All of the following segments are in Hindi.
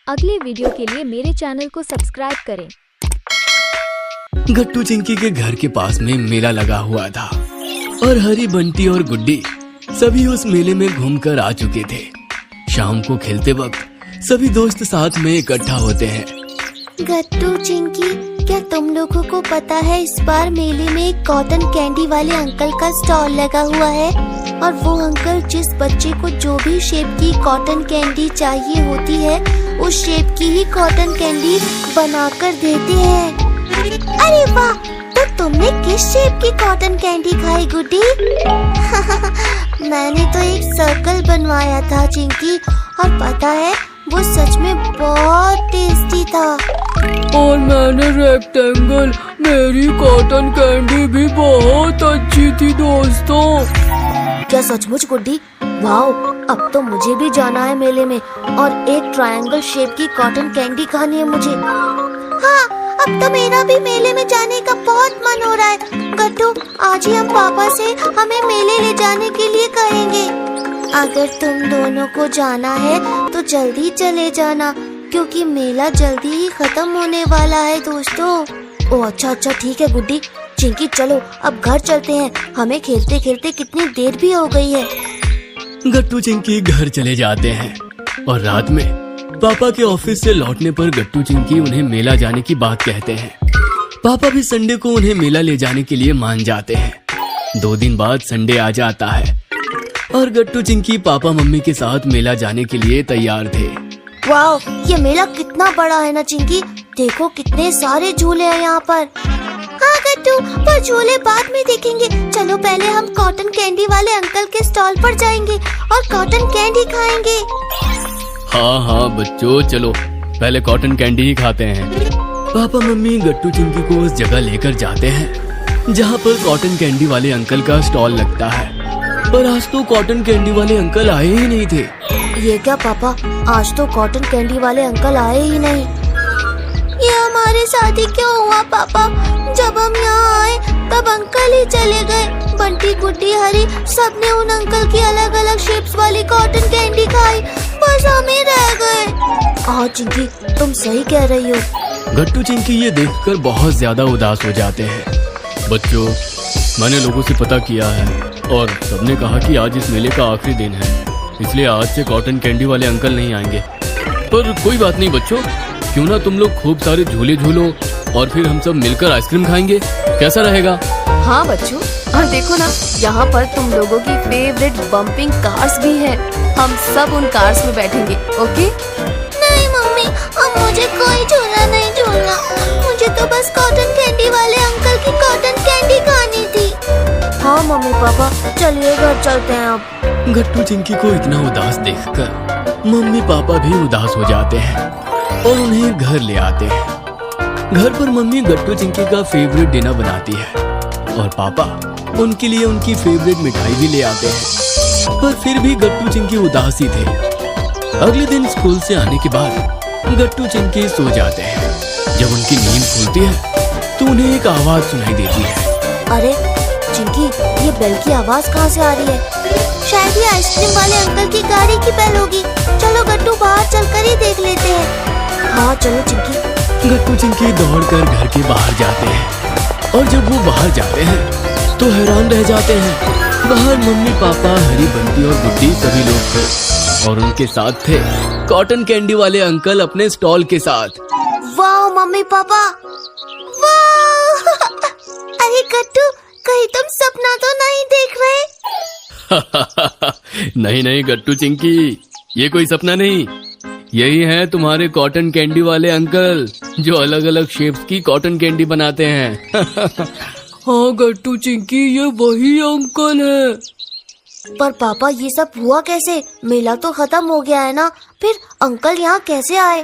अगले वीडियो के लिए मेरे चैनल को सब्सक्राइब करें। गट्टू चिंकी के घर के पास में मेला लगा हुआ था और हरी, बंटी और गुड्डी सभी उस मेले में घूमकर आ चुके थे। शाम को खेलते वक्त सभी दोस्त साथ में इकट्ठा होते हैं। गट्टू चिंकी, क्या तुम लोगों को पता है इस बार मेले में एक कॉटन कैंडी वाले अंकल का स्टॉल लगा हुआ है और वो अंकल जिस बच्चे को जो भी शेप की कॉटन कैंडी चाहिए होती है उस शेप की ही कॉटन कैंडी बनाकर देते हैं। अरे वाह, तो तुमने किस शेप की कॉटन कैंडी खाई गुड्डी? मैंने तो एक सर्कल बनवाया था चिंकी, और पता है वो सच में बहुत टेस्टी था। और मैंने रेक्टेंगल। मेरी कॉटन कैंडी भी बहुत अच्छी थी दोस्तों। क्या सचमुच गुड्डी? वाओ, अब तो मुझे भी जाना है मेले में और एक ट्रायंगल शेप की कॉटन कैंडी खानी है मुझे। हाँ, अब तो मेरा भी मेले में जाने का बहुत मन हो रहा है। गट्टू, आज ही हम पापा से हमें मेले ले जाने के लिए कहेंगे। अगर तुम दोनों को जाना है तो जल्दी चले जाना, क्योंकि मेला जल्दी ही खत्म होने वाला है दोस्तों। ओह अच्छा, ठीक है गुड्डी। चिंकी चलो अब घर चलते हैं, हमें खेलते खेलते कितनी देर भी हो गई है। गट्टू चिंकी घर चले जाते हैं और रात में पापा के ऑफिस से लौटने पर गट्टू चिंकी उन्हें मेला जाने की बात कहते हैं। पापा भी संडे को उन्हें मेला ले जाने के लिए मान जाते हैं। 2 दिन बाद संडे आ जाता है और गट्टू चिंकी पापा मम्मी के साथ मेला जाने के लिए तैयार थे। वाओ, ये मेला कितना बड़ा है ना चिंकी, देखो कितने सारे झूले हैं यहाँ पर। हाँ गट्टू, पर झूले बाद में देखेंगे, चलो पहले हम कॉटन कैंडी वाले अंकल के स्टॉल पर जाएंगे और कॉटन कैंडी खाएंगे। हाँ बच्चों, चलो पहले कॉटन कैंडी ही खाते हैं। पापा मम्मी गट्टू चिंकी को उस जगह लेकर जाते हैं जहाँ पर कॉटन कैंडी वाले अंकल का स्टॉल लगता है। पर आज तो कॉटन कैंडी वाले अंकल आए ही नहीं थे। ये क्या पापा, आज तो कॉटन कैंडी वाले अंकल आए ही नहीं। ये हमारे साथ ही क्यों हुआ पापा? जब हम यहाँ आए तब अंकल ही चले गए। बंटी, गुड्डी, हरी सबने उन अंकल की अलग अलग शेप्स वाली कॉटन कैंडी खाई, बस हम ही रह गए। हाँ चिंकी, तुम सही कह रही हो। गट्टू चिंकी ये देखकर बहुत ज्यादा उदास हो जाते हैं। बच्चों, मैंने लोगों से पता किया है और सबने कहा कि आज इस मेले का आखिरी दिन है, इसलिए आज से कॉटन कैंडी वाले अंकल नहीं आएंगे। पर कोई बात नहीं बच्चों, क्यों ना तुम लोग खूब सारे झूले झूलो और फिर हम सब मिलकर आइसक्रीम खाएंगे, कैसा रहेगा? हाँ बच्चों, हाँ देखो ना, यहाँ पर तुम लोगों की फेवरेट बम्पिंग कार्स भी है। हम सब उन कार्स में बैठेंगे, ओके? नहीं मम्मी, अब मुझे कोई झूला नहीं झूलना, मुझे तो बस कॉटन कैंडी वाले अंकल की कॉटन कैंडी खानी थी। हाँ मम्मी पापा, चलिए घर चलते हैं अब। गट्टू चिंकी को इतना उदास देखकर मम्मी पापा भी उदास हो जाते हैं और उन्हें घर ले आते हैं। घर पर मम्मी गट्टू चिंकी का फेवरेट डिनर बनाती है और पापा उनके लिए उनकी फेवरेट मिठाई भी ले आते हैं। पर फिर भी गट्टू चिंकी उदास ही थे। अगले दिन स्कूल से आने के बाद गट्टू चिंकी सो जाते हैं। जब उनकी नींद खुलती है तो उन्हें एक आवाज सुनाई देती है। अरे चिंकी, ये बेल की आवाज कहाँ से आ रही है? शायद ये आइसक्रीम वाले अंकल की गाड़ी की बेल होगी। चलो गट्टू, बाहर चलकर ही देख लेते हैं। हाँ चलो चिंकी। गट्टू चिंकी दौड़कर घर के बाहर जाते हैं और जब वो बाहर जाते हैं तो हैरान रह जाते हैं। बाहर मम्मी पापा, हरी, बंटी और गुड्डी सभी लोग थे और उनके साथ थे कॉटन कैंडी वाले अंकल अपने स्टॉल के साथ। वाह मम्मी पापा, वाह! अरे गट्टू, कहीं तुम सपना तो नहीं देख रहे? नहीं गट्टू चिंकी, ये कोई सपना नहीं, यही है तुम्हारे कॉटन कैंडी वाले अंकल जो अलग अलग शेप्स की कॉटन कैंडी बनाते हैं। हाँ गट्टू चिंकी, ये वही अंकल है। पर पापा, ये सब हुआ कैसे? मेला तो खत्म हो गया है ना, फिर अंकल यहाँ कैसे आए?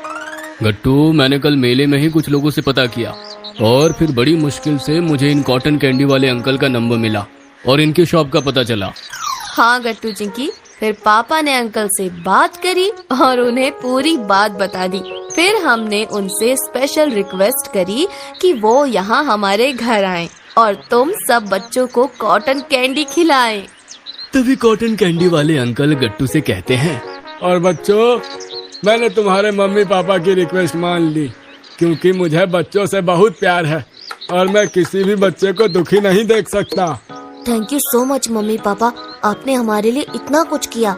गट्टू, मैंने कल मेले में ही कुछ लोगों से पता किया और फिर बड़ी मुश्किल से मुझे इन कॉटन कैंडी वाले अंकल का नंबर मिला और इनके शॉप का पता चला। हाँ गट्टू चिंकी, फिर पापा ने अंकल से बात करी और उन्हें पूरी बात बता दी। फिर हमने उनसे स्पेशल रिक्वेस्ट करी कि वो यहाँ हमारे घर आएं और तुम सब बच्चों को कॉटन कैंडी खिलाएं। तभी कॉटन कैंडी वाले अंकल गट्टू से कहते हैं, और बच्चों, मैंने तुम्हारे मम्मी पापा की रिक्वेस्ट मान ली, क्योंकि मुझे बच्चों से बहुत प्यार है और मैं किसी भी बच्चे को दुखी नहीं देख सकता। Thank you so much mummy papa, आपने हमारे लिए इतना कुछ किया।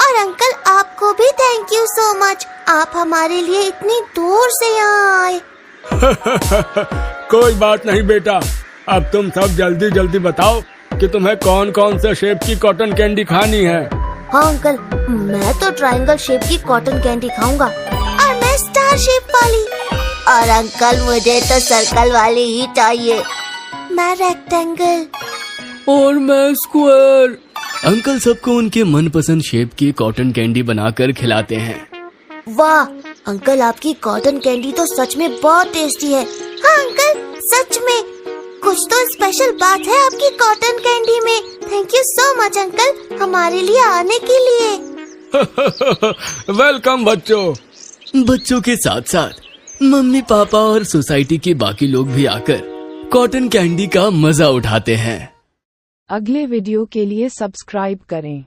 और अंकल आपको भी थैंक यू सो मच, आप हमारे लिए इतनी दूर से यहाँ आए। कोई बात नहीं बेटा, अब तुम सब जल्दी जल्दी बताओ कि तुम्हें कौन कौन से शेप की कॉटन कैंडी खानी है। हाँ अंकल, मैं तो ट्रायंगल शेप की कॉटन कैंडी खाऊंगा। और मैं स्टार शेप वाली। और अंकल मुझे तो सर्कल वाली ही चाहिए। मैं रेक्टेंगल। और मैं स्क्वायर। अंकल सबको उनके मनपसंद शेप की कॉटन कैंडी बनाकर खिलाते हैं। वाह अंकल, आपकी कॉटन कैंडी तो सच में बहुत टेस्टी है। हाँ अंकल, सच में कुछ तो स्पेशल बात है आपकी कॉटन कैंडी में। Thank you so much uncle, हमारे लिए आने के लिए। वेलकम बच्चों। बच्चों के साथ साथ मम्मी पापा और सोसाइटी के बाकी लोग भी आकर कॉटन कैंडी का मजा उठाते हैं। अगले वीडियो के लिए सब्सक्राइब करें।